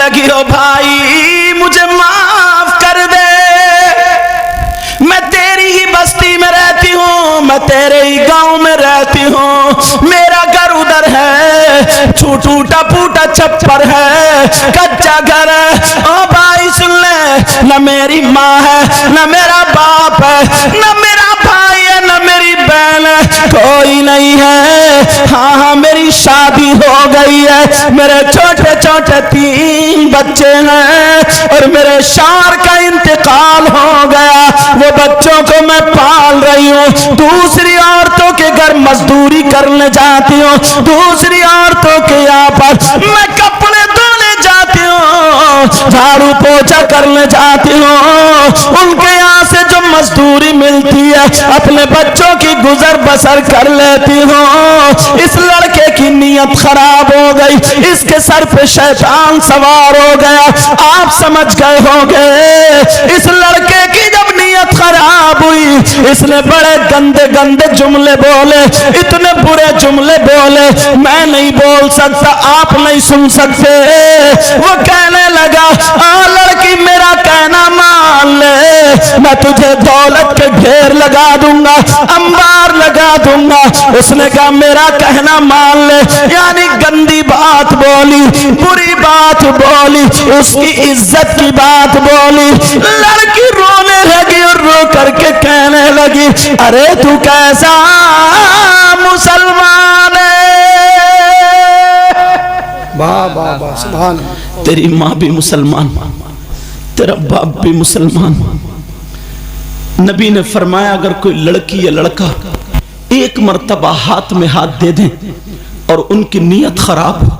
लगी, ओ भाई मुझे माफ कर दे, मैं तेरी ही बस्ती में रहती हूँ, मैं तेरे ही गांव में रहती हूँ, मेरा घर उधर है, टूटा फूटा छप्पर है, कच्चा घर है। ओ भाई सुन ले, न मेरी माँ है, न मेरा बाप है, न मेरा भाई है, न मेरी बहन है, कोई नहीं है। हाँ हाँ मेरी शादी हो गई है, मेरे छोटे छोटे 3 बच्चे हैं और मेरे शौहर का इंतकाल हो गया, वो बच्चों को मैं पाल रही हूँ, दूसरी औरतों के घर मजदूरी करने जाती हूँ, दूसरी औरतों के यहाँ पर मैं कपड़े धोने जाती हूँ, झाड़ू पोछा करने जाती हूँ, उनके यहाँ से जो मजदूरी मिलती है अपने बच्चों की गुजर बसर कर लेती हूँ। इस लड़के की नीयत खराब हो गई, इसके सर पे शैतान सवार हो गया। आप समझ गए होंगे, इस लड़के की जब नीयत खराब हुई, इसने बड़े गंदे गंदे जुमले बोले, इतने बुरे जुमले बोले, मैं नहीं बोल सकता, आप नहीं सुन सकते। वो कहने लगा, लड़की मेरा कहना मान ले, मैं तुझे दौलत के ढेर लगा दूंगा, अंबार लगा दूंगा। उसने कहा मेरा कहना मान ले, यानी गंदी बात बोली, बुरी बात बोली, उसकी इज्जत की बात बोली। लड़की रोने लगी और रो करके कहने लगी, अरे तू कैसा मुसलमान है। वाह वाह वाह, सुभान अल्लाह। तेरी माँ भी मुसलमान, तेरा बाप भी मुसलमान। नबी ने फरमाया अगर कोई लड़की या लड़का एक मर्तबा हाथ में हाथ दे दें और उनकी नीयत खराब हो,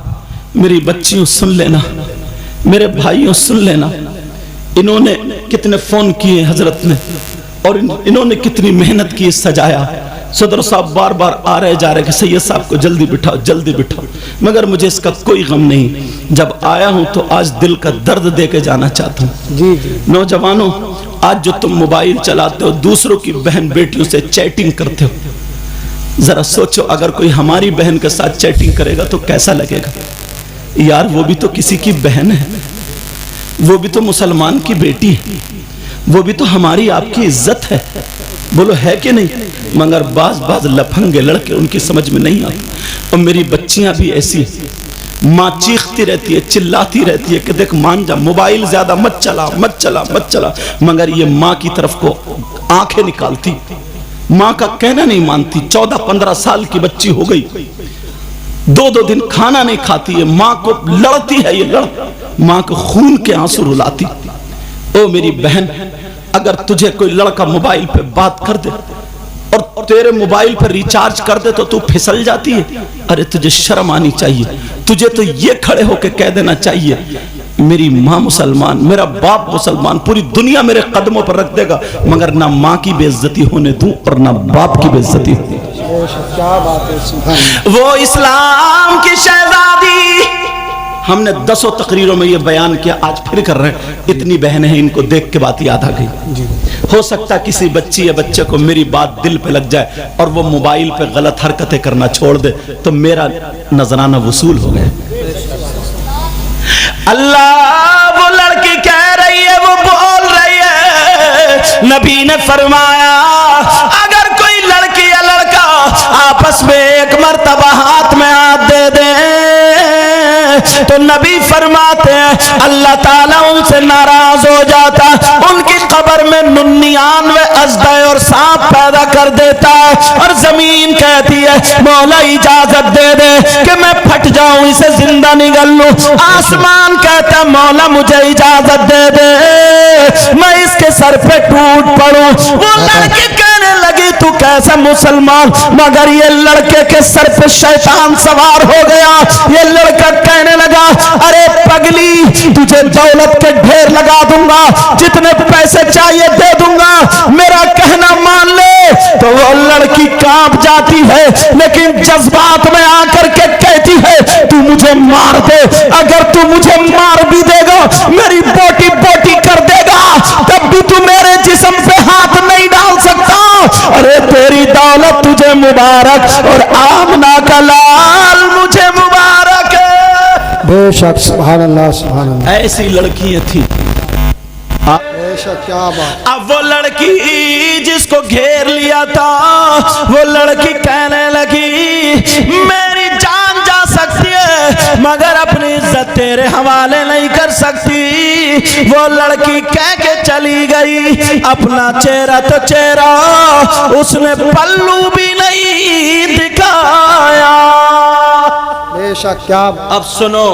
मेरी बच्चियों सुन लेना, मेरे भाइयों सुन लेना, इन्होंने कितने फोन किए हजरत ने और इन्होंने कितनी मेहनत की सजाया। सदर साहब बार बार आ रहे जा रहे कि सैयद साहब को जल्दी बिठाओ जल्दी बिठाओ, मगर मुझे इसका कोई गम नहीं। जब आया हूं तो आज दिल का दर्द दे के जाना चाहता हूं। जी जी। नौजवानों, आज जो तुम मोबाइल चलाते हो, दूसरों की बहन बेटियों से चैटिंग करते हो, जरा सोचो अगर कोई हमारी बहन के साथ चैटिंग करेगा तो कैसा लगेगा। यार वो भी तो किसी की बहन है, वो भी तो मुसलमान की बेटी है, वो भी तो हमारी आपकी इज्जत है, बोलो है कि नहीं। मगर बाज लफंगे लड़के उनकी समझ में नहीं आती। और मेरी बच्चियां भी ऐसी, माँ चीखती रहती है, चिल्लाती रहती है कि देख मान जा, मोबाइल ज्यादा मत चला मत चला मत चला, मगर ये माँ की तरफ को आंखें निकालती, माँ का कहना नहीं मानती। 14-15 साल की बच्ची हो गई, 2-2 दिन खाना नहीं खाती है, माँ को लड़ती है, ये माँ को खून के आंसू रुलाती। ओ मेरी बहन, अगर तुझे कोई लड़का मोबाइल पे बात कर दे और तेरे मोबाइल पर रिचार्ज कर दे तो तू फिसल जाती है। अरे तुझे शर्म आनी चाहिए, तुझे तो ये खड़े होके कह देना चाहिए मेरी माँ मुसलमान, मेरा बाप मुसलमान, पूरी दुनिया मेरे कदमों पर रख देगा, मगर ना माँ की बेइज्जती होने दूं और ना बाप की बेइज्जती होने दूं। क्या बात है, सुभान। वो इस्लाम की शहजादी, हमने 10 तकरीरों में ये बयान किया, आज फिर कर रहे हैं। इतनी बहनें हैं, इनको देख के बात याद आ गई। हो सकता है किसी बच्ची या बच्चे को मेरी बात दिल पे लग जाए और वो मोबाइल पे गलत हरकतें करना छोड़ दे तो मेरा नजराना वसूल हो गया। अल्लाह, वो लड़की कह रही है, वो बोल रही है, नबी ने फरमाया अगर कोई लड़की या लड़का आपस में एक मर्तबा हाथ में हाथ दे दे तो नबी फरमाते हैं अल्लाह ताला उनसे नाराज हो जाता, उनकी कब्र में 99 अजदा और सांप पैदा कर देता है। और जमीन कहती है मौला इजाजत दे दे कि मैं फट जाऊं, इसे जिंदा निगल लूं। आसमान कहता है मौला मुझे इजाजत दे दे, मैं इसके सर पे टूट पड़ूं। वो लड़की कहने लगी तू कैसा मुसलमान, मगर ये लड़के के सर पे शैतान सवार हो गया। ये लड़का कहने लगा अरे पगली, तुझे दौलत के ढेर लगा दूंगा, जितने पैसे चाहिए दे दूंगा, मेरा कहना मान ले। तो वो लड़की कांप जाती है, लेकिन जज्बात में आकर के कहती है तू मुझे मार दे, अगर तू मुझे मार भी देगा, मेरी बोटी बोटी कर देगा, तब भी तू मेरे जिस्म पे हाथ नहीं डाल सकता। अरे तेरी दौलत तुझे मुबारक और आमना का लाल मुझे मुबारक है। बेशक सुभान अल्लाह सुभान अल्लाह। ऐसी लड़कियां थी। बेशक क्या बात। अब वो लड़की जिसको घेर लिया था, वो लड़की कहने लगी मेरी जान जा सकती है मगर अपनी इज्जत तेरे हवाले नहीं कर सकती। वो लड़की कह के चली गई, अपना चेहरा तो चेहरा उसने पल्लू भी नहीं दिखाया। बेशक क्या। अब सुनो,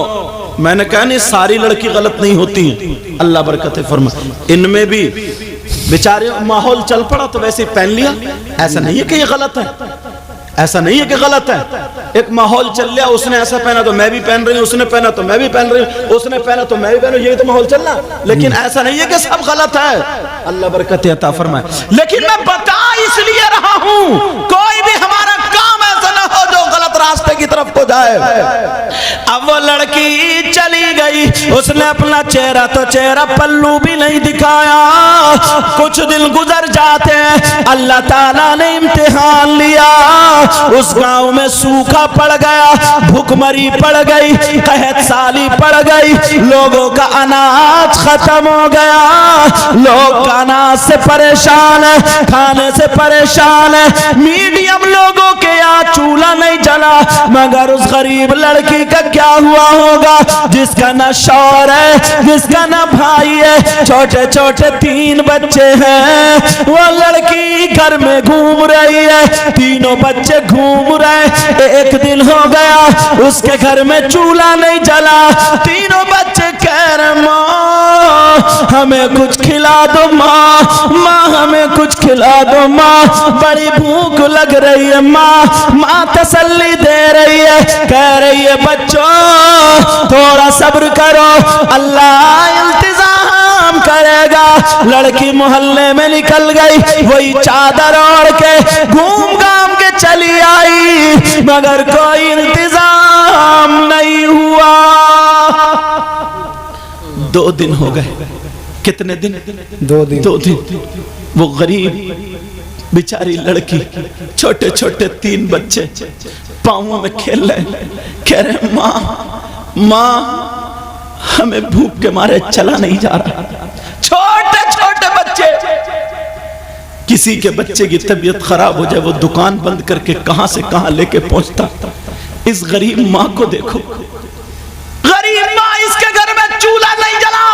मैंने कहा नहीं सारी लड़की गलत नहीं होती हैं, अल्लाह बरकत फरमाए, इनमें भी बेचारे माहौल चल पड़ा तो वैसे पहन लिया। ऐसा नहीं है कि ये गलत है, ऐसा नहीं है कि गलत है। एक माहौल चल लिया, उसने ऐसा पहना तो मैं भी पहन रही हूँ, उसने पहना तो मैं भी पहन रही हूँ, उसने पहना तो मैं भी पहन रही हूँ, यही तो माहौल चलना। लेकिन ऐसा नहीं है कि सब गलत है, अल्लाह बरकत अता फरमाए। लेकिन मैं बता इसलिए रहा हूँ कोई भी हमारा काम ऐसा ना हो जो गलत रास्ते की तरफ को जाए। अब वो लड़की चली गई, उसने अपना चेहरा तो चेहरा पल्लू भी नहीं दिखाया। कुछ दिन गुजर जाते हैं, अल्लाह ताला ने इम्तिहान लिया। उस गांव में सूखा पड़ गया, भूखमरी पड़ गई, कहत साली पड़ गई, लोगों का अनाज खत्म हो गया। लोग अनाज से परेशान है, खाने से परेशान है। मीडियम लोगों के यहाँ चूल्हा नहीं जला, मगर उस गरीब लड़की का क्या हुआ होगा जिसका ना शौहर है, जिसका ना भाई है, छोटे छोटे 3 बच्चे हैं। वो लड़की घर में घूम रही है, तीनों बच्चे घूम रहे। एक दिन हो गया उसके घर में चूल्हा नहीं जला, तीनों बच्चे कह रहे माँ हमें कुछ खिला दो, माँ माँ हमें कुछ खिला दो, माँ बड़ी भूख लग रही है, माँ तसल्ली दे रही है, कह रही है बच्चों थोड़ा सब्र करो, अल्लाह इंतजाम करेगा। लड़की मोहल्ले में निकल गई, वही चादर ओढ़ के घूम घाम के चली आई, मगर कोई इंतजाम नहीं हुआ। 2 दिन हो गए। कितने दिन? 2 दिन। 2 दिन। वो गरीब बेचारी लड़की, छोटे छोटे 3 बच्चे पाँव में खेल रहे, कह रहे माँ हमें भूख के मारे चला नहीं जा रहा। छोटे छोटे बच्चे, किसी के बच्चे की तबीयत खराब हो जाए वो दुकान बंद करके कहां से कहां लेके पहुंचता। इस गरीब माँ को देखो, गरीब माँ, इसके घर में चूल्हा नहीं जला।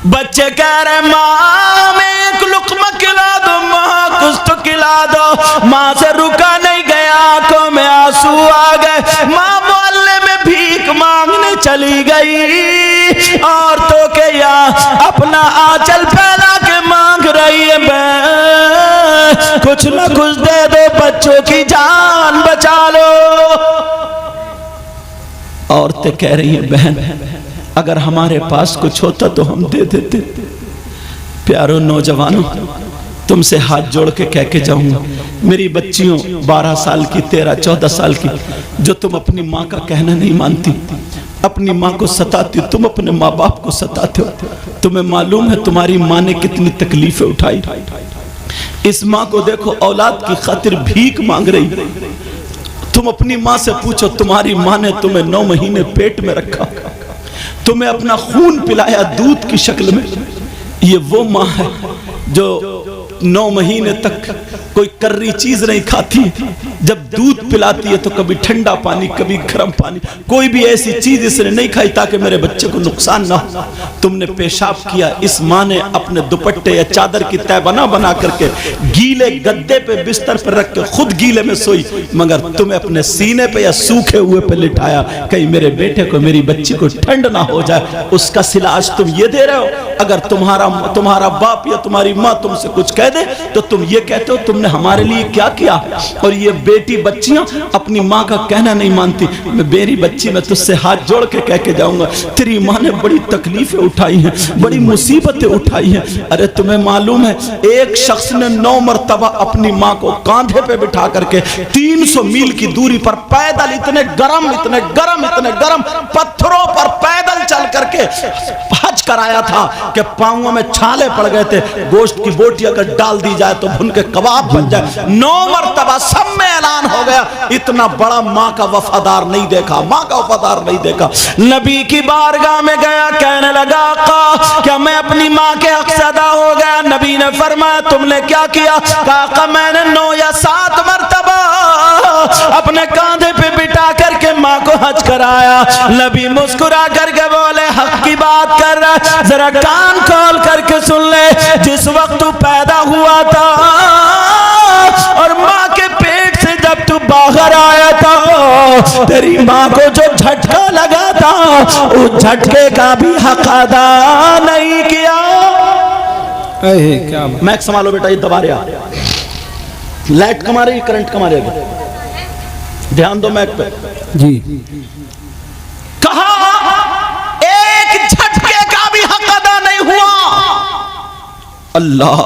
बच्चे कह रहे माँ मैं एक लुक़्मा खिला दो, माँ कुछ तो खिला दो। माँ से रुका नहीं गया, आंखों में आंसू आ गए। माँ मोहल्ले में भीख मांगने चली गई, औरतों के यहाँ अपना आंचल फैला के मांग रही है, मैं कुछ न कुछ दे दो, बच्चों की जान बचा लो। औरतें कह रही हैं बहन अगर हमारे पास कुछ होता तो हम दे देते। प्यारो नौजवानों, तुमसे हाथ जोड़ के कह के जाऊंगा, मेरी बच्चियों 12 साल की, 13, 14 साल की, जो तुम अपनी माँ का कहना नहीं मानती, अपनी माँ को सताती, तुम अपने माँ बाप को सताते हो। तुम्हें मालूम है तुम्हारी माँ ने कितनी तकलीफें उठाई। इस माँ को देखो औलाद की खातिर भीख मांग रही। तुम अपनी माँ से पूछो, तुम्हारी माँ ने तुम्हें 9 महीने पेट में रखा, तुम्हें अपना खून पिलाया दूध की शक्ल में। ये वो माँ है जो 9 महीने तक कोई कर्री चीज नहीं खाती, जब दूध पिलाती है तो कभी ठंडा पानी कभी गर्म पानी, कोई भी ऐसी चीज इसने नहीं खाई ताकि मेरे बच्चे को नुकसान ना हो। तुमने पेशाब किया, इस माँ ने अपने दुपट्टे या चादर की तह बना करके गीले गद्दे पे बिस्तर पर रख के खुद गीले में सोई, मगर तुम्हें अपने सीने पे या सूखे हुए पे लिटाया, कहीं मेरे बेटे को, मेरी बच्ची को ठंड ना हो जाए। उसका सिलाज तुम ये दे रहे हो। अगर तुम्हारा बाप या तुम्हारी माँ तुमसे कुछ कह दे तो तुम ये कहते हो तुमने हमारे लिए क्या किया। और ये बेटी बच्चियां अपनी माँ का कहना नहीं मानती। मेरी बच्ची, मैं तुझसे हाथ जोड़ के कह के जाऊंगा, तेरी माँ ने बड़ी तकलीफें उठाई हैं, बड़ी मुसीबतें उठाई हैं। अरे तुम्हें मालूम है एक शख्स ने 9 मरतबा अपनी माँ को कांधे पे बिठा करके 300 मील की दूरी पर पैदल, इतने गरम पत्थरों पर पैदल चल करके हज कराया था कि पांवों में छाले पड़ गए थे, गोश्त की बोटी अगर डाल दी जाए तो भुन के कबाब बन जाए। 9 मरतबा सब में ऐलान हो गया, इतना बड़ा माँ का वफादार नहीं देखा, माँ का वफादार नहीं देखा। नबी की बारगाह में गया, कहने लगा आका क्या मैं अपनी माँ के हक से अदा हो गया? नबी ने फरमाया तुमने क्या किया? आका मैंने 9 या 7 मरतबा अपने कांधे पे बिठा करके माँ को हज कराया। नबी मुस्कुरा करके बोले हक की बात कर रहा है, जरा कान खोल करके सुन ले। जिस वक्त तू पैदा हुआ था और माँ के पेट से जब तू बाहर आया था, तेरी माँ को जो झटका लगा था उस झटके का भी हक अदा नहीं किया। क्या मैक संभालो बेटा, ये दबा रहा, लाइट कमा रही, करंट कमा रही, ध्यान दो मैक पे जी। कहा एक झटके का भी हक अदा नहीं हुआ। अल्लाह,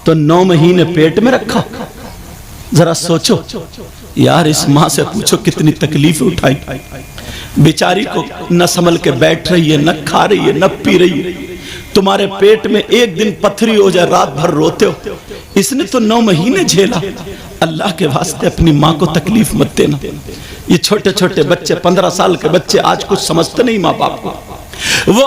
तो 9 महीने पेट में रखा। जरा सोचो यार, इस माँ से पूछो कितनी तकलीफ उठाई। बेचारी को न संभल के बैठ रही है, न खा रही है, न पी रही है। तुम्हारे पेट में एक दिन पथरी हो जाए, रात भर रोते हो। इसने तो 9 महीने झेला। अल्लाह के वास्ते अपनी माँ को तकलीफ मत देना। ये छोटे छोटे बच्चे, 15 साल के बच्चे आज कुछ समझते नहीं माँ बाप को। वो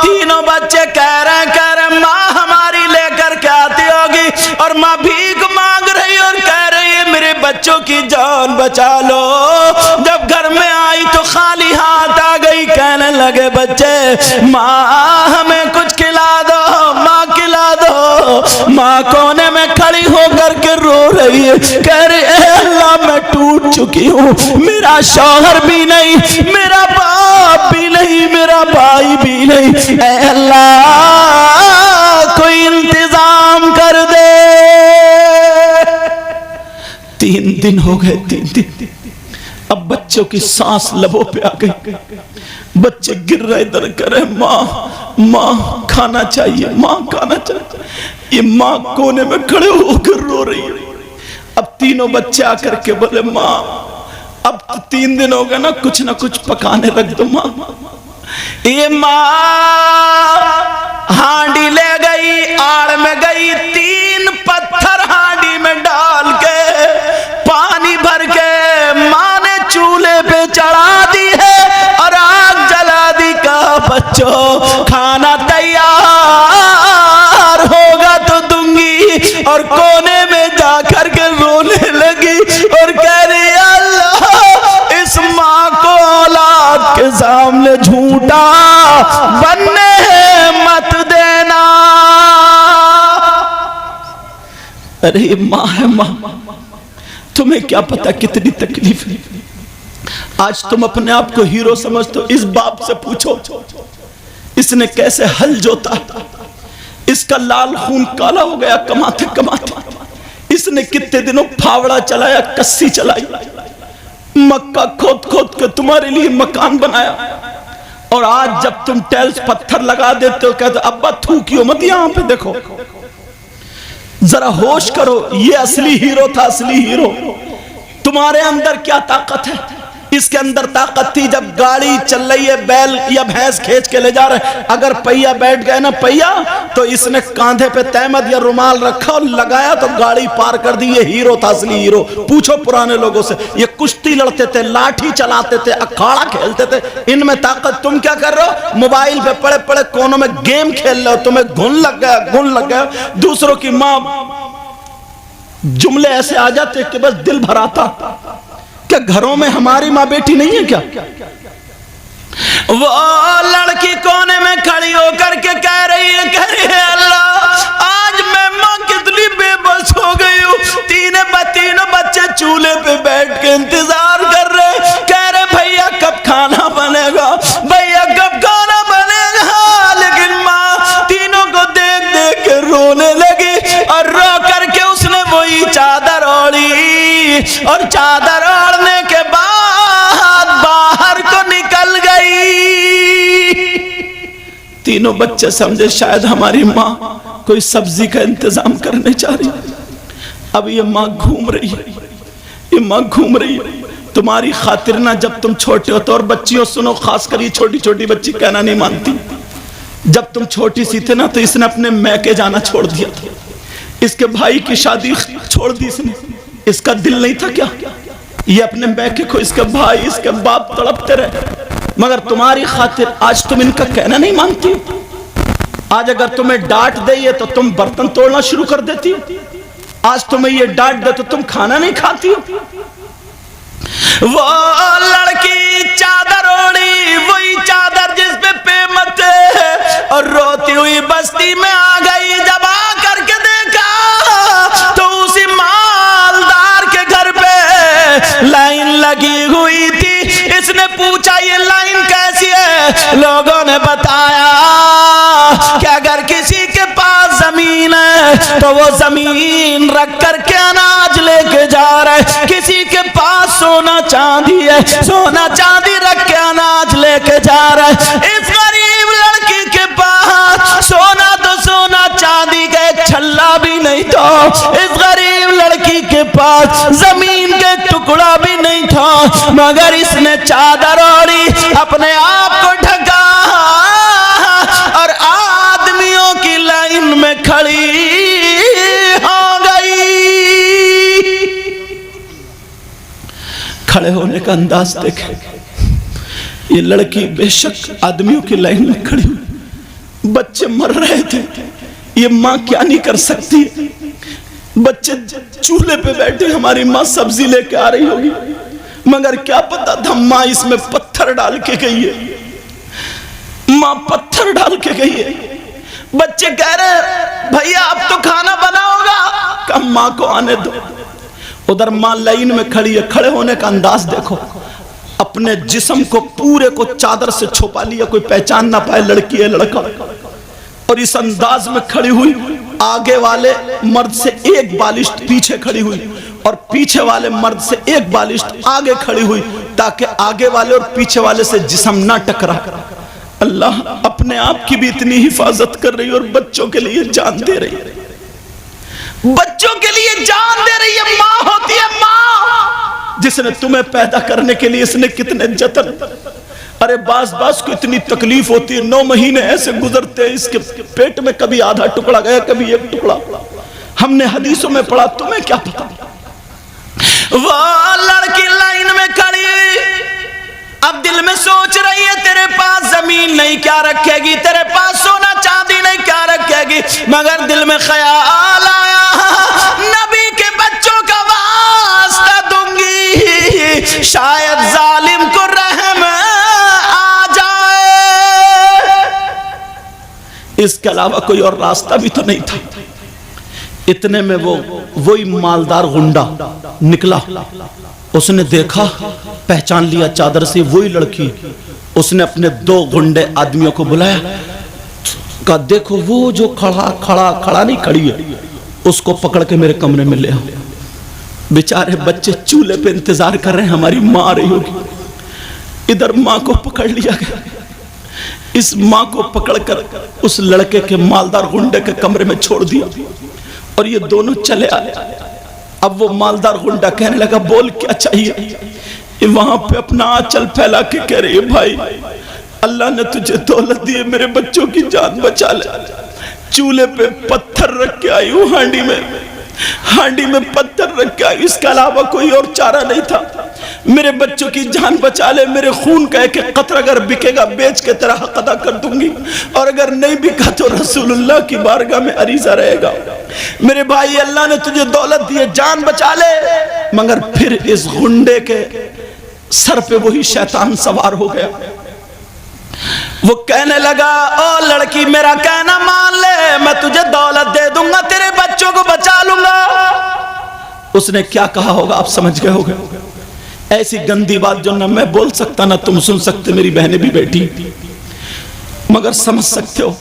तीनों बच्चे कह रहे माँ हमारी लेकर के आती होगी, और माँ भीख मांग रही और कह रही है मेरे बच्चों की जान बचा लो। जब घर में आई तो खाली हाथ आ गई, कहने लगे बच्चे माँ हमें कुछ खिला दो, माँ खिला दो। माँ कोने में खड़ी होकर के रो रही है, कह रही है अल्लाह मैं टूट चुकी हूँ, मेरा शौहर भी नहीं, मेरा बाप भी नहीं, मेरा भाई भी नहीं। ऐ अल्लाह कोई इंतजाम कर दे। 3 दिन हो गए, 3 दिन। अब बच्चों की सांस लबों पे आ गई, बच्चे गिर रहे, इधर कर रहे माँ माँ खाना चाहिए, माँ खाना चाहिए। ये माँ कोने में खड़े होकर रो रही है। अब तीनों बच्चे आकर के बोले माँ अब तो 3 दिन हो गए ना कुछ पकाने रख दो माँ। ये माँ हांडी ले गई, आड़ में गई, 3 पत्थर हांडी में डाल के पानी भर के माँ ने चूल्हे पे चढ़ा दी है और आग जला दी। का बच्चों खाना तैयार होगा तो दूंगी। और कोने में जाकर के रोने लगी और कह रही अल्लाह इस माँ को औलाद के सामने झूठा बनने मत देना। अरे माँ है माँ, तुम्हें क्या पता कितनी तकलीफ है। आज तुम अपने आप को हीरो समझते हो, इस बाप से पूछो इसने कैसे हल जोता, इसका लाल खून काला हो गया कमाते कमाते। इसने कितने दिनों फावड़ा चलाया, कस्सी चलाई, मक्का खोद खोद के तुम्हारे लिए मकान बनाया। और आज जब तुम टाइल्स पत्थर लगा देते हो कहते अब्बा थूकियो मत, यहां पे देखो, जरा होश करो, ये असली हीरो था, असली हीरो। तुम्हारे अंदर क्या ताकत है? इसके अंदर ताकत थी जब गाड़ी चल रही है, बैल या भैंस खींच के ले जा रहे हैं, अगर पहिया बैठ गए ना पहिया, तो इसने कांधे पे तहमद या रुमाल रखा और लगाया तो गाड़ी पार कर दी। ये हीरो था, असली हीरो। पूछो पुराने लोगों से, ये कुश्ती लड़ते थे, लाठी चलाते थे, अखाड़ा खेलते थे, इनमें ताकत। तुम क्या कर रहे हो? मोबाइल पे पड़े पड़े कोनों में गेम खेल रहे हो, तुम्हें घुन लग गया, घुन लग गया। दूसरों की माँ जुमले ऐसे आ जाते कि बस दिल भर आता। क्या घरों में हमारी माँ बेटी नहीं है क्या? वो लड़की कोने में खड़ी होकर के कह रही है अल्लाह आज मैं माँ कितनी बेबस हो गई हूँ। तीनों बच्चे चूल्हे पे बैठ के इंतजार कर रहे, कह रहे भैया कब खाना बनेगा, भैया कब खाना बनेगा। लेकिन माँ तीनों को देख देख के रोने लगी और रो करके उसने वही चादर ओढ़ी और चादर ओढ़ने के बाद बाहर को निकल गई। तीनों बच्चे समझे शायद हमारी माँ कोई सब्जी का इंतजाम करने जा रही। अब ये माँ घूम रही है, ये माँ घूम रही है तुम्हारी खातिर ना। जब तुम छोटे हो तो, और बच्चियों सुनो, खासकर ये छोटी छोटी बच्ची कहना नहीं मानती, जब तुम छोटी सी थे ना तो इसने अपने मैके जाना छोड़ दिया था, इसके भाई की शादी छोड़ दी इसने। इसका दिल नहीं था क्या ये अपने मैके को इसके भाई इसके बाप तड़पते रहे, मगर तुम्हारी खातिर आज तुम इनका कहना नहीं मानती हो। आज अगर तुम्हें डांट दे तो तुम बर्तन तोड़ना शुरू कर देती हो, आज तुम्हें ये डांट दे तो तुम खाना नहीं खाती हो। वो लड़की चादर ओढ़ी, वही चादर जिस पे पेमत और रोती हुई बस्ती में आ गई। जब आ करके देखा तो उसी मालदार के घर पे लाइन लगी हुई थी। इसने पूछा ये लाइन कैसी है? लोगों ने बताया कि अगर किसी के पास जमीन है तो वो जमीन रख करके अनाज लेके जा रहा है, किसी के पास सोना चांदी है, सोना चांदी रख के अनाज लेके जा रहा है। इस गरीब लड़की के पास सोना तो सोना, चांदी का एक छल्ला भी नहीं था। इस गरीब लड़की के पास जमीन के टुकड़ा भी नहीं था, मगर इसने चादर ओढ़ी, अपने आप को ढका और आदमियों की लाइन में खड़ी हो गई। खड़े होने का अंदाज देखे, ये लड़की बेशक आदमियों की लाइन में खड़ी हुई। बच्चे मर रहे थे, ये माँ क्या नहीं कर सकती। बच्चे चूल्हे पे बैठे, हमारी माँ सब्जी लेके आ रही होगी, मगर क्या पता था माँ इसमें पत्थर डाल के गई है, माँ पत्थर डाल के गई है। बच्चे कह रहे भैया अब तो खाना बना होगा, कब माँ को आने दो। उधर माँ लाइन में खड़ी है। खड़े होने का अंदाज देखो, अपने जिस्म को पूरे को चादर से छुपा लिया, कोई पहचान ना पाए लड़की है लड़का। और इस अंदाज में खड़ी हुई, आगे वाले मर्द से एक बालिश्त पीछे खड़ी हुई और पीछे वाले मर्द से एक बालिश्त आगे खड़ी हुई, ताकि आगे वाले और पीछे वाले से जिस्म ना टकरा। अल्लाह अपने आप की भी इतनी हिफाजत कर रही और बच्चों के लिए जान दे रही है, बच्चों के लिए जान दे रही है। माँ होती है माँ, जिसने तुम्हें पैदा करने के लिए इसने कितने जतन। अरे बास को इतनी तकलीफ होती है, 9 महीने ऐसे गुजरते हैं, इसके पेट में कभी आधा टुकड़ा गया, कभी एक टुकड़ा। हमने हदीसों में पढ़ा, तुम्हें क्या पता। वो लड़की लाइन में खड़ी, अब दिल में सोच रही है तेरे पास जमीन नहीं क्या रखेगी, तेरे पास सोना चांदी नहीं क्या रखेगी, मगर दिल में ख्याल आया नबी के बच्चों का वास्ता दूंगी, शायद जालिम को रहम आ जाए। इसके अलावा कोई और रास्ता भी तो नहीं था। इतने में वही मालदार गुंडा निकला, उसने देखा, पहचान लिया चादर से वही लड़की। उसने अपने 2 गुंडे आदमियों को बुलाया, कहा देखो वो जो खड़ा नहीं खड़ी है, उसको पकड़ के मेरे कमरे में ले आओ। बेचारे बच्चे चूल्हे पे इंतजार कर रहे हैं, हमारी माँ आ रही होगी। इधर माँ को पकड़ लिया गया। इस माँ को पकड़कर उस लड़के के मालदार गुंडे के कमरे में छोड़ दिया और ये दोनों चले आए। अब वो मालदार गुंडा कहने लगा बोल क्या चाहिए। वहां पे अपना आंचल फैला के कह रही है भाई अल्लाह ने तुझे दौलत दी है, मेरे बच्चों की जान बचा ले। चूल्हे पे पत्थर रख के आई हूँ, हांडी में पत्थर रख के आई, इसके अलावा कोई और चारा नहीं था। मेरे बच्चों की जान बचा ले, मेरे खून का एक कतरा अगर बिकेगा बेच के तेरा हक अदा कर दूंगी, और अगर नहीं बिका तो रसूलुल्लाह की बारगाह में अरीजा रहेगा। मेरे भाई अल्लाह ने तुझे दौलत दी है, जान बचा ले। मगर फिर इस गुंडे के सर पे वही शैतान सवार हो गया। वो कहने लगा ओ लड़की मेरा कहना मान ले, मैं तुझे दौलत दे दूंगा, तेरे बच्चों को बचा लूंगा। उसने क्या कहा होगा आप समझ गए होगे। ऐसी गंदी बात जो ना मैं बोल सकता ना तुम सुन सकते, मेरी बहनें भी बैठी, मगर समझ सकते हो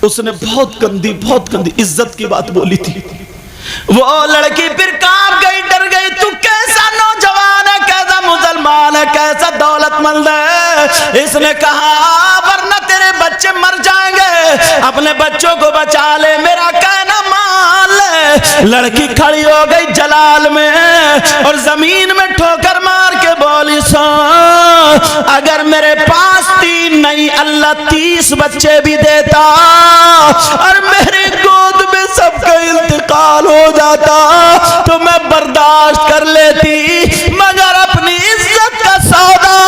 उसने बहुत गंदी इज्जत की बात बोली थी। वो लड़की फिर कांप गई, डर गई। तू कैसा नौजवान है, कैसा मुसलमान है, कैसा दौलतमंद है। इसने कहा वरना तेरे बच्चे मर जाएंगे, अपने बच्चों को बचा ले, मेरा कहना मान ले। लड़की खड़ी हो गई जलाल में और जमीन में ठोकर मार के बोली सो अगर मेरे पास 3 नहीं अल्लाह 30 बच्चे भी देता और मेरी गोद में सबका इंतकाल हो जाता तो मैं बर्दाश्त कर लेती, मगर अपनी इज्जत का सौदा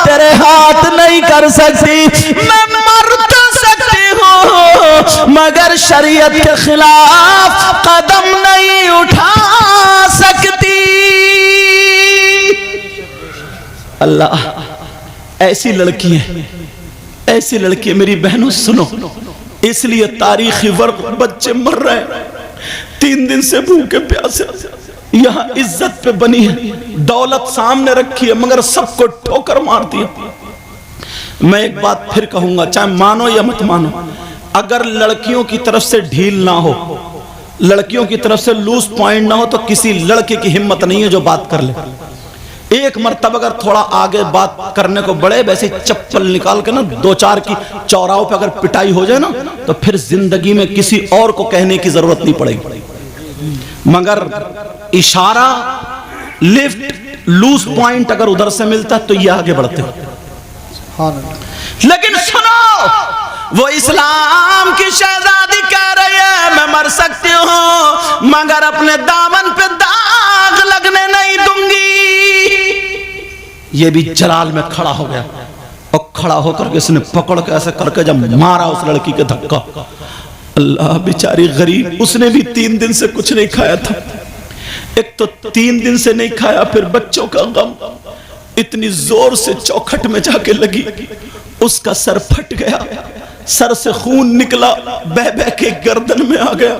तेरे हाथ नहीं कर सकती। मैं मर तो सकती हूँ मगर शरीयत के खिलाफ कदम नहीं उठा सकती। अल्लाह, ऐसी लड़की है, ऐसी लड़की मेरी बहनों सुनो, इसलिए तारीखी वर्क बच्चे मर रहे हैं 3 दिन से भूखे प्यासे। यहाँ इज्जत पे बनी है, दौलत सामने रखी है, मगर सबको ठोकर मारती है। मैं एक बात फिर कहूंगा, चाहे मानो या मत मानो, अगर लड़कियों की तरफ से ढील ना हो, लड़कियों की तरफ से लूज पॉइंट ना हो, तो किसी लड़के की हिम्मत नहीं है जो बात कर ले। एक मर्तबा अगर थोड़ा आगे बात करने को बढ़े, वैसे चप्पल निकाल के ना 2-4 की चौराहों पे अगर पिटाई हो जाए ना, तो फिर जिंदगी में किसी और को कहने की जरूरत नहीं पड़ेगी। मगर इशारा, लिफ्ट, लूज पॉइंट अगर उधर से मिलता तो ये आगे बढ़ते। लेकिन सुनो, वो इस्लाम की शहजादी कह रही है मैं मर सकती हूं मगर अपने दामन पे दाग लगने नहीं दूंगी। ये भी जलाल में खड़ा हो गया और खड़ा होकर के इसने पकड़ के ऐसे करके जब मारा उस लड़की के धक्का, अल्लाह बेचारी गरीब, उसने भी 3 दिन से कुछ नहीं खाया था। एक तो 3 दिन से नहीं खाया, फिर बच्चों का गम, इतनी जोर से चौखट में जाके लगी, उसका सर फट गया, सर से खून निकला, बह बह के गर्दन में आ गया,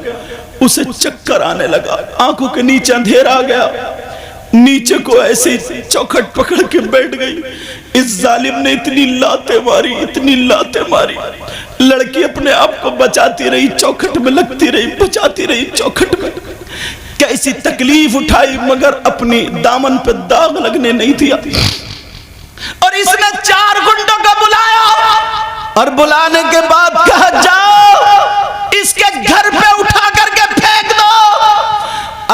उसे चक्कर आने लगा, आंखों के नीचे अंधेरा आ गया, नीचे को ऐसे चौखट पकड़ के बैठ गई। इस जालिम ने इतनी लातें मारी, इतनी लातें मारी, लड़की अपने आप को बचाती रही, चौखट में लगती रही, बचाती रही चौखट में, कैसी तकलीफ उठाई मगर अपनी दामन पे दाग लगने नहीं दिया। और इसने 4 गुंडों को बुलाया और बुलाने के बाद कहा जाओ इसके घर पे उठा करके फेंक दो।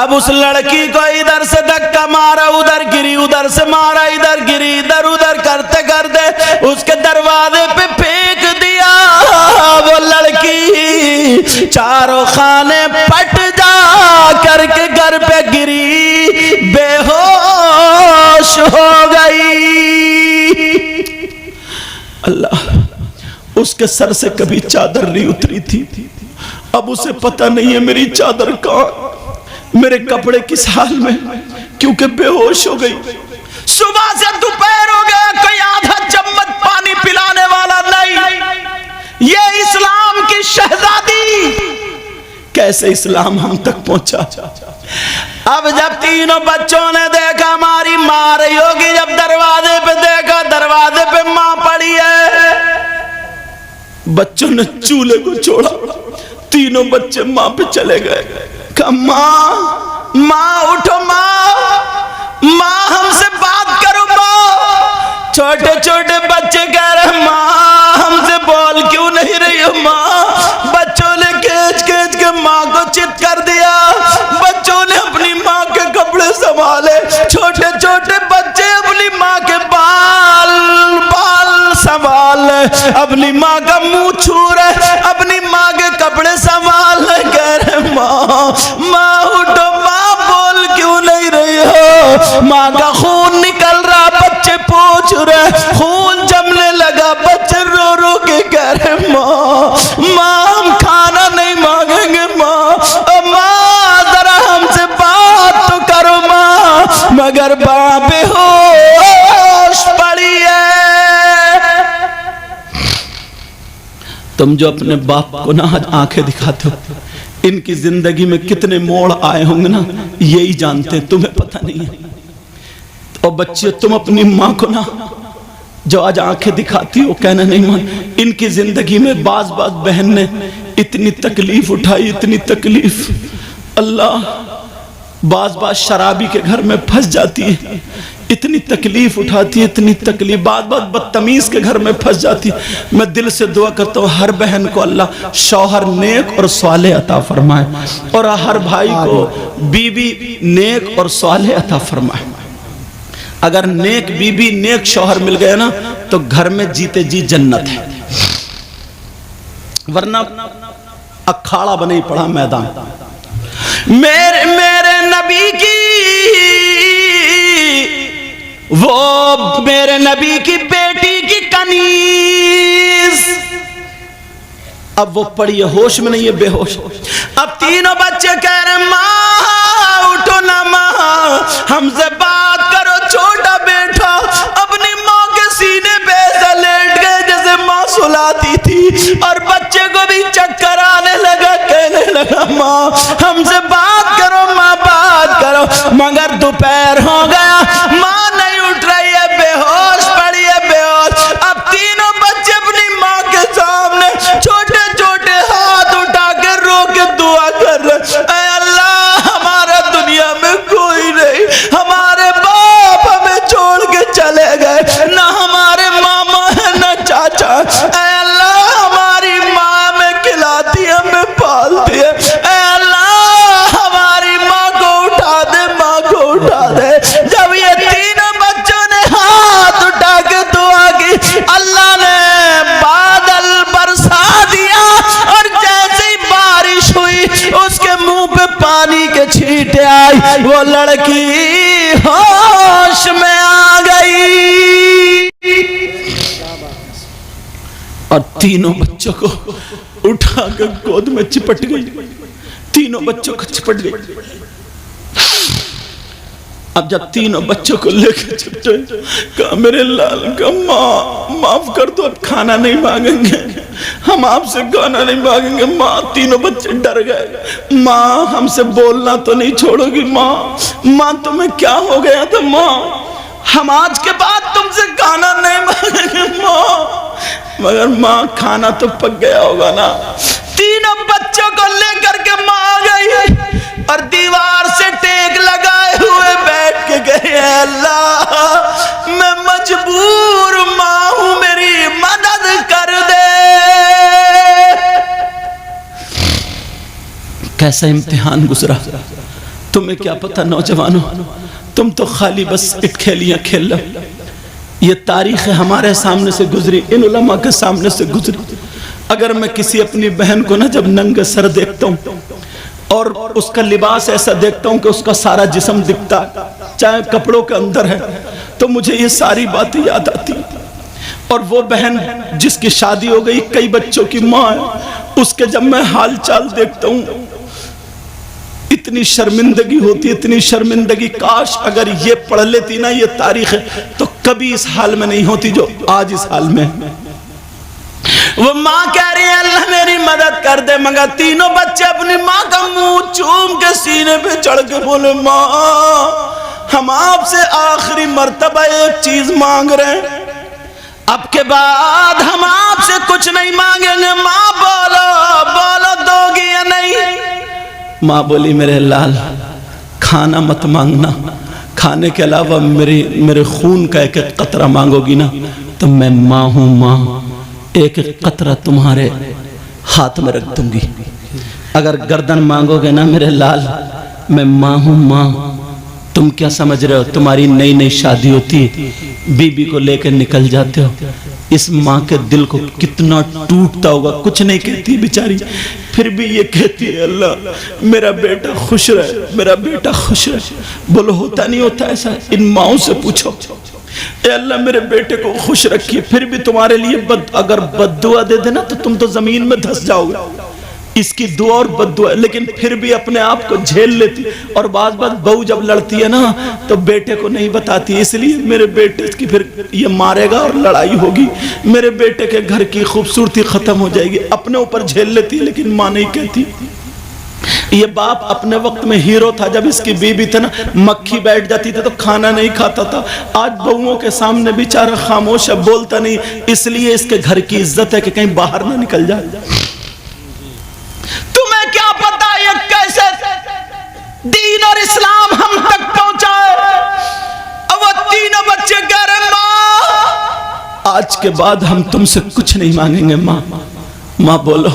अब उस लड़की को इधर से धक्का मारा, उधर गिरी, उधर से मारा, इधर गिरी, इधर उधर करते करते उसके दरवाजे पे फेंक दिया। वो लड़की चारों खाने पट जा करके घर पे गिरी, बेहोश हो गई। अल्लाह, उसके सर से कभी चादर नहीं उतरी थी, अब उसे पता नहीं है मेरी चादर कहाँ, मेरे कपड़े किस हाल में, क्योंकि बेहोश हो गई। सुबह से दोपहर हो गया, कोई आधा चम्मच पानी पिलाने वाला नहीं। ये इस्लाम की शहजादी, कैसे इस्लाम हम तक पहुंचा। अब जब तीनों बच्चों ने देखा हमारी माँ रही होगी, जब दरवाजे पे देखा, दरवाजे पे माँ पड़ी है, बच्चों ने चूल्हे को छोड़ा, तीनों बच्चे माँ पे चले गए। माँ, माँ उठो, माँ, माँ हमसे बात करो, माँ। छोटे छोटे बच्चे कह रहे माँ हमसे बोल क्यों नहीं रही हो माँ। बच्चों ने खींच खींच के माँ को चित कर दिया, बच्चों ने अपनी माँ के कपड़े संभाले, छोटे छोटे बच्चे अपनी माँ के बाल संभाल, अपनी माँ का मुंह छू रहे, अपनी माँ के कपड़े संभाल, कह रहे माँ, माँ उठो, माँ बोल क्यों नहीं रही हो। माँ का खून निकल रहा, बच्चे पूछ रहे, खून जमने लगा, बच्चे रो रो के कह रहे माँ, माँ हम खाना नहीं मांगेंगे माँ, माँ जरा हमसे बात तो करो माँ। मगर माँ बेहोश पड़ी है। तुम जो अपने बाप को ना आज आंखें दिखाते हो, इनकी जिंदगी में कितने मोड़ आए होंगे ना, यही जानते, तुम्हें पता नहीं है। और बच्चे, तुम अपनी माँ को ना जो आज आंखें दिखाती हो, कहना नहीं मान, इनकी जिंदगी में बाज बाज बहन ने इतनी तकलीफ उठाई, इतनी तकलीफ। अल्लाह, बाज बाज शराबी के घर में फंस जाती है, इतनी तकलीफ उठाती है, इतनी तकलीफ, बात बात बदतमीज के घर में फंस जाती है। मैं दिल से दुआ करता हूँ हर बहन को अल्लाह शौहर नेक और स्वाले अता फरमाए, और हर भाई को बीबी नेक और स्वाले अता फरमाए। अगर नेक बीबी नेक शौहर मिल गए ना तो घर में जीते जी जन्नत है, वरना अखाड़ा बने ही पड़ा मैदान। मेरे नबी की, वो मेरे नबी की बेटी की कनीज, अब वो पड़ी है, होश में नहीं है, बेहोश। अब तीनों बच्चे कह रहे माँ उठो ना, माँ हमसे बात करो। छोटा बेटा अपनी माँ के सीने पे ऐसा लेट गए जैसे माँ सुलाती थी, और बच्चे को भी चक्कर आने लगा, कहने लगा माँ हमसे बात करो, माँ बात करो। मगर दोपहर हो गया, माँ नहीं उठ रही है, बेहोश पड़ी है, बेहोश। अब तीनों बच्चे अपनी माँ के सामने छोटे छोटे हाथ उठा के रो के दुआ कर रहे, ऐ अल्लाह हमारा दुनिया में कोई नहीं, हमारे बाप हमें छोड़ के चले गए, ना हमारे मामा है ना चाचा, ऐ अल्लाह हमारी माँ में खिलाती है, हमें पालती है, ऐ अल्लाह हमारी माँ को उठा दे, माँ को उठा दे। जब ये तीनों बच्चों ने हाथ उठा के दुआ की, अल्लाह ने बादल बरसा दिया, और जैसे ही बारिश हुई उसके मुंह पे पानी के छींटे आई, वो लड़की होश में आ गई और तीनों बच्चों को उठाकर गोद में चिपट गई, तीनों बच्चों को चिपट गई। अब जब तीनों बच्चों को लेकर चिपटे, कहा मेरे लाल का माँ माफ कर दो, अब खाना नहीं मांगेंगे, हम आपसे खाना नहीं मांगेंगे। माँ, तीनों बच्चे डर गए, माँ हमसे बोलना तो नहीं छोड़ोगी माँ, माँ तुम्हें क्या हो गया था माँ, हम आज के बाद तुमसे खाना नहीं मांगेंगे माँ। मगर माँ खाना तो पक गया होगा ना। तीनों बच्चों को लेकर के माँ आ गई और दीवार से टेक लगाए हुए बैठ के गए, अल्लाह मैं मजबूर माँ हूं, मेरी मदद कर दे। कैसा इम्तिहान गुजरा, तुम्हें क्या पता नौजवानों, तुम तो खाली बस खेलियां खेल लो। ये तारीख हमारे सामने से गुजरी, इन उलमा के सामने से गुजरी। अगर मैं किसी अपनी बहन को ना जब नंगे सर देखता हूँ और उसका लिबास ऐसा देखता हूँ कि उसका सारा जिस्म दिखता है, चाहे कपड़ों के अंदर है, तो मुझे ये सारी बातें याद आती। और वो बहन जिसकी शादी हो गई, कई बच्चों की माँ है, उसके जब मैं हाल चाल देखता हूँ इतनी शर्मिंदगी होती, इतनी शर्मिंदगी। काश अगर ये पढ़ लेती ना ये तारीख है तो कभी इस हाल में नहीं होती जो आज इस हाल में। वो माँ कह रही है अल्लाह मेरी मदद कर दे, मगर तीनों बच्चे अपनी माँ का मुंह चूम के सीने पे चढ़ के बोले माँ हम आपसे आखिरी मर्तबा एक चीज मांग रहे हैं, अब के बाद हम आपसे कुछ नहीं मांगेंगे, माँ बोलो बोलो दोगी या नहीं। माँ बोली मेरे लाल खाना मत मांगना, खाने के अलावा मेरे खून का एक एक कतरा मांगोगी ना तो मैं माँ हूँ, माँ एक एक कतरा तुम्हारे हाथ में रख दूंगी। अगर गर्दन मांगोगे ना मेरे लाल, मैं माँ हूँ माँ। तुम क्या समझ रहे हो, तुम्हारी नई नई शादी होती है, बीबी को लेकर निकल जाते हो, इस माँ के दिल को कितना टूटता होगा। कुछ नहीं कहती बेचारी, फिर भी ये कहती है अल्लाह मेरा बेटा खुश रहे, मेरा बेटा खुश रहे। बोलो होता नहीं होता ऐसा? इन माओं से पूछो, ए अल्लाह मेरे बेटे को खुश रखिए। फिर भी तुम्हारे लिए अगर बद्दुआ दे देना तो तुम तो जमीन में धंस जाओगे। इसकी दुआ और बद्दुआ, लेकिन फिर भी अपने आप को झेल लेती। और बात बहू जब लड़ती है ना तो बेटे को नहीं बताती, इसलिए मेरे बेटे की फिर ये मारेगा और लड़ाई होगी, मेरे बेटे के घर की खूबसूरती खत्म हो जाएगी। अपने ऊपर झेल लेती लेकिन माँ नहीं कहती। ये बाप अपने वक्त में हीरो था, जब इसकी बीबी थी ना मक्खी बैठ जाती थी तो खाना नहीं खाता था। आज बहुओं के सामने बेचारा खामोश है, बोलता नहीं, इसलिए इसके घर की इज्जत है कि कहीं बाहर ना निकल जाए। तुम्हें क्या पता ये कैसे दीन और इस्लाम हम तक पहुंचाए। अब वो तीनों बच्चे कह रहे माँ आज के बाद हम तुमसे कुछ नहीं मांगेंगे माँ। माँ बोलो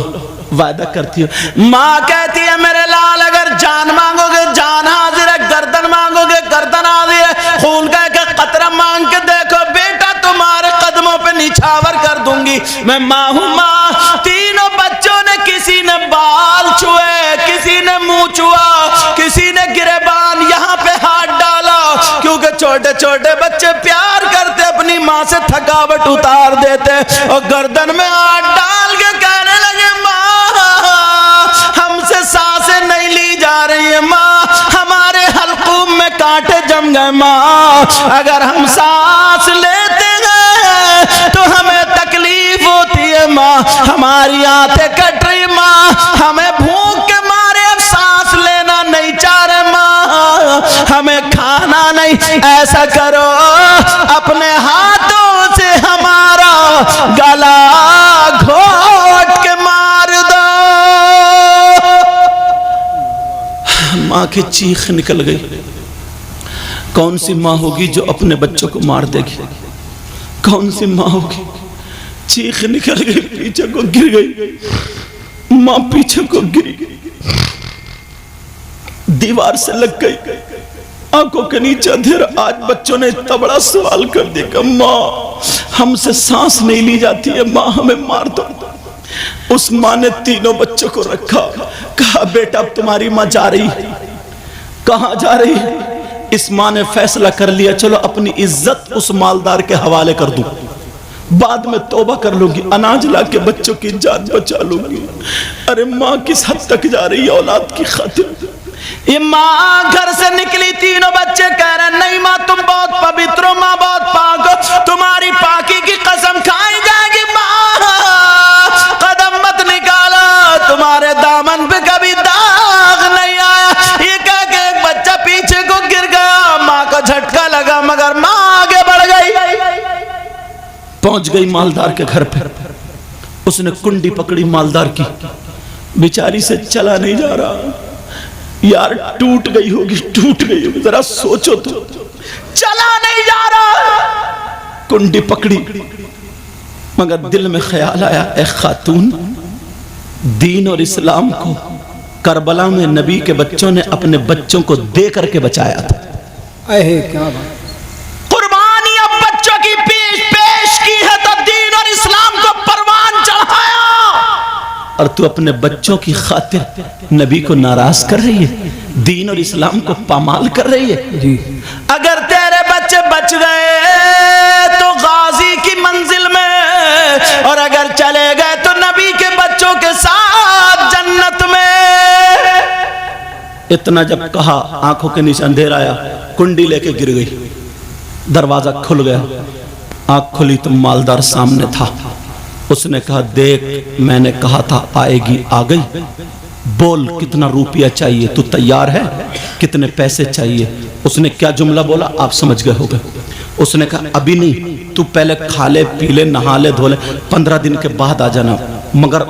वादा करती हो? माँ कहती है मेरे लाल अगर जान मांगोगे जान हाजिर है, गर्दन मांगोगे गर्दन हाजिर है, खून का एक कतरा मांग के देखो बेटा, तुम्हारे कदमों पे निछावर कर दूंगी। मैं माँ हूँ माँ। तीनों बच्चों ने, किसी ने बाल छुए, किसी ने मुंह छुआ, किसी ने गिरेबान यहाँ पे हाथ डाला, क्योंकि छोटे छोटे बच्चे प्यार करते, अपनी माँ से थकावट उतार देते, और गर्दन में हाथ डाल के कहने लगे माँ हमसे सांसें नहीं ली जा रही है माँ, हमारे हल्कूम में कांटे जम गए माँ, अगर हम सांस लेते हैं तो हमें तकलीफ होती है माँ, हमारी आंखें कट रही माँ, हमें भूख के मारे अब सांस लेना नहीं चाह रहे माँ, हमें खाना नहीं, ऐसा करो अपने हाथों से हमारा गला घोट के मार दो। माँ की चीख निकल गई। कौन सी माँ होगी जो अपने बच्चों को मार देगी? कौन सी माँ होगी? चीख निकल गई, पीछे को गिर गई माँ, पीछे को गिरी, दीवार से लग गई, आंखों के नीचे अंधेरा। आज बच्चों ने इतना बड़ा सवाल कर दिया, माँ हमसे सांस नहीं ली जाती है माँ, हमें मार दो। उस माँ ने तीनों बच्चों को रखा, कहा बेटा अब तुम्हारी माँ जा रही है। कहाँ जा रही है? इस माँ ने फैसला कर लिया, चलो अपनी इज्जत उस मालदार के हवाले कर दूं, बाद में तौबा कर लूंगी, अनाज ला के बच्चों की जान बचा लूंगी। अरे माँ किस हद तक जा रही है औलाद की खातिर। ये माँ घर से निकली, तीनों बच्चे कह रहे नहीं माँ तुम बहुत पवित्र हो, माँ बहुत पाक हो, तुम्हारी पाकी की कसम खाई जाएगी माँ, कदम मत निकालो, तुम्हारे दामन पे कभी दाग नहीं आया। ये कह के एक बच्चा पीछे को गिर गया, माँ को झटका लगा, मगर माँ आगे बढ़ गई, पहुंच गई मालदार के घर पे। उसने कुंडी पकड़ी मालदार की, बेचारी से चला नहीं जा रहा यार, टूट गई होगी, टूट गई होगी, जरा सोचो तो, चला नहीं जा रहा। कुंडी पकड़ी, मगर दिल में ख्याल आया, ए खातून, दीन और इस्लाम को करबला में नबी के बच्चों ने अपने बच्चों को दे करके बचाया था। क्या बात, कुर्बानी अब बच्चों की पेश की है तो दीन और इस्लाम को परवान चढ़ाया, और तू अपने बच्चों की खातिर नबी को नाराज कर रही है, दीन और इस्लाम को पामाल कर रही है जी। अगर तेरे बच्चे बच गए तो गाजी की मंजिल में, और अगर चले गए तो नबी के बच्चों के साथ जन्नत में। इतना जब कहा, आंखों के नीचे अंधेरा आया, कुंडी लेके गिर गई, दरवाजा खुल गया, आंख खुली तो मालदार सामने था। उसने कहा देख मैंने कहा था आएगी, आ गई, बोल कितना रुपया चाहिए, तू तैयार है, कितने पैसे चाहिए? उसने क्या जुमला बोला आप समझ गए होगे। उसने कहा अभी नहीं, तू पहले खा ले पी ले नहा ले धो ले, 15 दिन के बाद आ जाना, मगर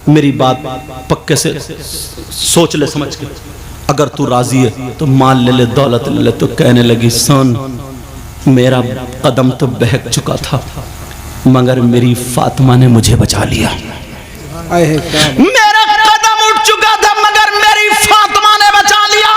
मेरी बात पक्के से सोच ले समझ के, अगर तू राजी है तो माल ले ले दौलत ले ले। तो कहने लगी सुन, मेरा कदम तो बहक चुका था मगर मेरी फातिमा ने मुझे बचा लिया। मेरा कदम उठ चुका था मगर मेरी फातिमा ने बचा लिया।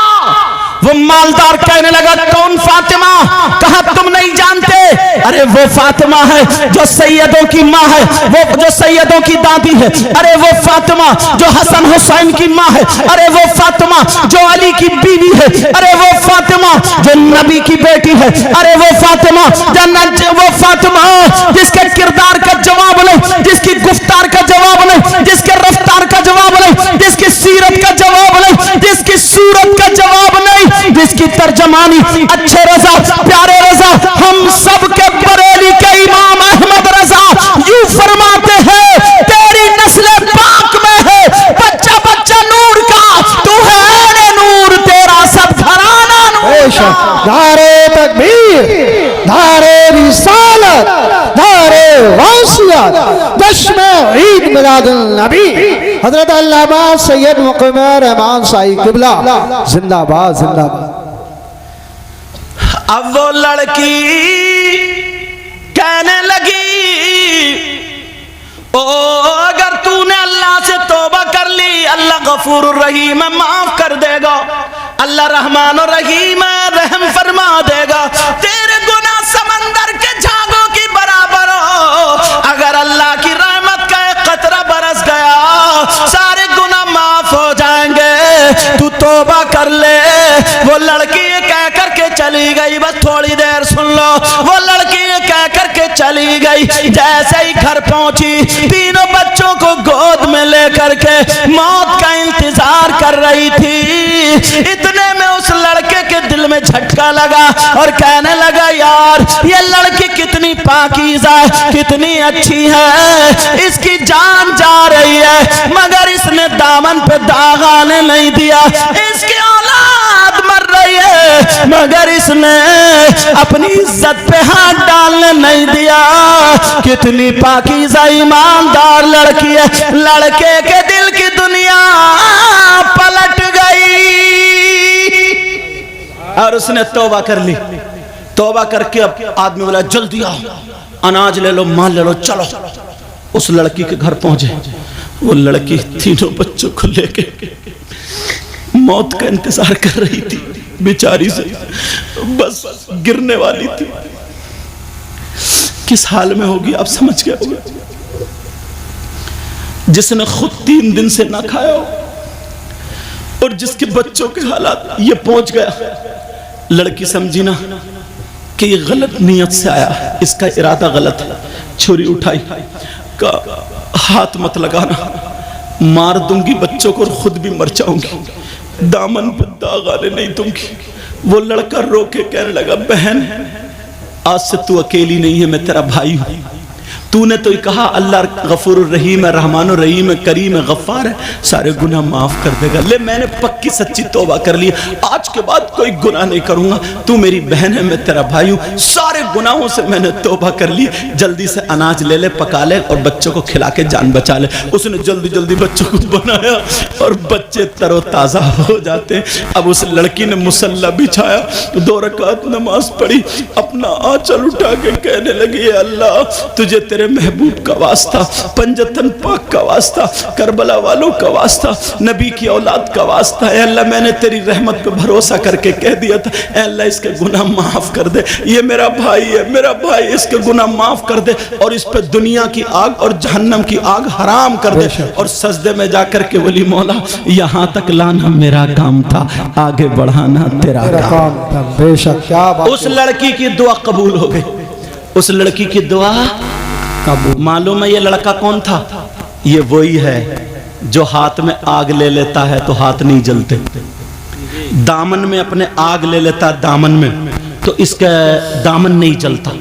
वो मालदार कहने लगा कौन फातिमा? कहा तुम नहीं जानते, अरे वो फातिमा है जो सैयदों की माँ है, वो जो सैयदों की दादी है, अरे वो फातिमा जो हसन हुसैन की माँ है, अरे वो फातिमा जो अली की बीवी है, अरे वो फातिमा जो नबी की बेटी है, अरे वो फातिमा वो फातिमा जिसके किरदार का जवाब नहीं, जिसकी गुफ्तार का जवाब नहीं, जिसके रफ्तार का जवाब नहीं, जिसकी सीरत का जवाब नहीं, जिसकी सूरत का जवाब नहीं, जिसकी तर्जमानी अच्छे रजा प्यारे रजा हम सब के बरेली के इमाम अहमद रजा यूं फरमाते हैं तेरी नस्ल पाक में है बच्चा बच्चा नूर का, तू है नूर तेरा सब घराना नूर। धारे तकबीर, धारे रिसालत, धारे वासियत, जश्न ईद मिलादुन नबी हजरत अल्लामा सैयद मुक़म्मल रहमान साईं क़िबला जिंदाबाद जिंदाबाद। अब वो लड़की कहने लगी ओ अगर तूने अल्लाह से तौबा कर ली अल्लाह गफूर रहीम है माफ कर देगा, अल्लाह रहमान और रहीम रहम फरमा देगा। तेरे गुनाह समंदर के झागों की बराबर हो, अगर अल्लाह की रहमत का एक कतरा बरस गया सारे गुनाह माफ हो जाएंगे। तू तौबा कर ले। वो लड़की ये कह करके चली गई, बस थोड़ी देर सुन लो। वो लड़की ये कह करके चली गई, जैसे ही घर पहुंची तीनों बच्चों को गोद में लेकर के मौत का इंतजार कर रही थी। इतने में उस लड़के के दिल में झटका लगा और कहने लगा, यार ये लड़की कितनी पाकीज़ा है, कितनी अच्छी है, इसकी जान जा रही है मगर इसने दामन पे दाग आने नहीं दिया। इसकी औलाद मर रही है मगर इसने अपनी इज्जत पे हाथ डालने नहीं दिया। कितनी पाकीज़ा ईमानदार लड़की है। लड़के के दिल की दुनिया पलट गई और उसने तौबा कर ली। तौबा करके अब आदमी बोला, जल्दी आओ, अनाज ले लो, माल ले लो, चलो। उस लड़की के घर पहुंचे। वो लड़की तीनों बच्चों को लेके मौत का इंतजार कर रही थी, बेचारी से बस गिरने वाली थी। किस हाल में होगी आप समझ गए होंगे। जिसने खुद 3 दिन से ना खाया हो और जिसके बच्चों के हालात ये पहुंच गया। लड़की समझी ना कि ये गलत नियत से आया, इसका इरादा गलत है। छुरी उठाई, का हाथ मत लगाना, मार दूंगी बच्चों को और खुद भी मर जाऊंगी, दामन पर दाग आने नहीं दूंगी। वो लड़का रो के कहने लगा, बहन आज से तू अकेली नहीं है, मैं तेरा भाई हूं। तूने तो कहा अल्लाह गफूर रहीम है, रहमान रहीम है, करीम है, गफ्फार है, सारे गुनाह माफ कर देगा। ले मैंने पक्की सच्ची तौबा कर ली, आज के बाद कोई गुनाह नहीं करूंगा। तू मेरी बहन है, मैं तेरा भाई हूं, सारे गुनाहों से मैंने तौबा कर ली। जल्दी से अनाज ले ले, पका ले और बच्चों को खिला के जान बचा ले। उसने जल्दी जल्दी बच्चों को बनाया और बच्चे तरोताजा हो जाते हैं। अब उस लड़की ने मुसल्ला बिछाया, 2 रकात नमाज पढ़ी, अपना आंचल उठा के कहने लगी, अल्लाह तुझे तेरे महबूब का वास्ता, पंजतन पाक का वास्ता, करबला वालों का वास्ता, नबी की औलाद का वास्ता है अल्लाह, मैंने तेरी रहमत पे भरोसा करके कह दिया था, ऐ अल्लाह इसके गुनाह माफ कर दे। ये मेरा भाई है, मेरा भाई, इसके गुनाह माफ कर दे और इस पे दुनिया की आग और जहन्नम की आग हराम कर दे। और सजदे में जाकर के बोली, मौला यहाँ तक लाना मेरा काम था, आगे बढ़ाना तेरा काम था। बेशक, क्या बात। उस लड़की की दुआ कबूल हो गई। उस लड़की की दुआ मालूम है ये लड़का कौन था? ये वही है जो हाथ में आग ले लेता है तो हाथ नहीं जलते, दामन में अपने आग ले लेता है दामन में तो इसका दामन नहीं जलता।